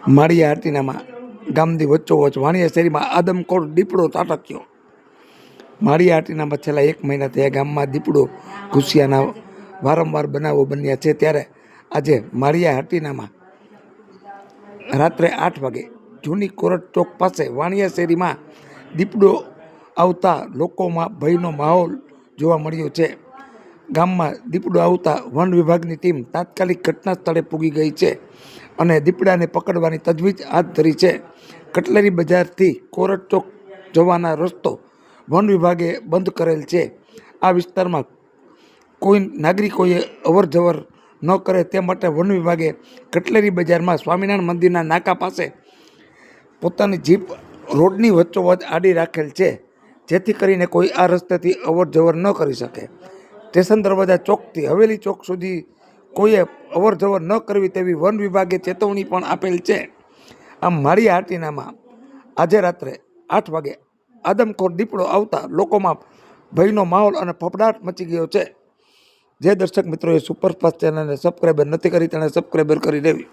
માળિયા હાટીનામાં ગામની વચ્ચોવચ વાણિયા શેરીમાં આદમખોર દીપડો ત્રાટક્યો। માળિયા હાટીનામાં છેલ્લા 1 મહિનાથી આ ગામમાં દીપડો ઘૂસ્યાના વારંવાર બનાવો બન્યા છે। ત્યારે આજે માળિયા હાટીનામાં રાત્રે 8 વાગે જૂની કોરટ ચોક પાસે વાણિયા શેરીમાં દીપડો આવતા લોકોમાં ભયનો માહોલ જોવા મળ્યો છે। ગામમાં દીપડો આવતા વન વિભાગની ટીમ તાત્કાલિક ઘટના સ્થળે પૂગી ગઈ છે અને દીપડાને પકડવાની તજવીજ હાથ ધરી છે। કટલેરી બજારથી કોરટ ચોક જવાનો રસ્તો વન વિભાગે બંધ કરેલ છે। આ વિસ્તારમાં કોઈ નાગરિકોએ અવરજવર ન કરે તે માટે વન વિભાગે કટલેરી બજારમાં સ્વામિનારાયણ મંદિરના નાકા પાસે પોતાની જીપ રોડની વચ્ચોવચ આડી રાખેલ છે, જેથી કરીને કોઈ આ રસ્તેથી અવરજવર ન કરી શકે। સ્ટેશન દરવાજા ચોકથી હવેલી ચોક સુધી કોઈએ અવરજવર ન કરવી તેવી વન વિભાગે ચેતવણી પણ આપેલ છે। આમ માળિયા હાટીનામાં આજે રાત્રે 8 વાગે આદમખોર દીપડો આવતા લોકોમાં ભયનો માહોલ અને ફફડાટ મચી ગયો છે। જે દર્શક મિત્રોએ સુપરફાસ્ટ ચેનલને સબસ્ક્રાઈબર નથી કરી તેણે સબસ્ક્રાઈબર કરી દેવી।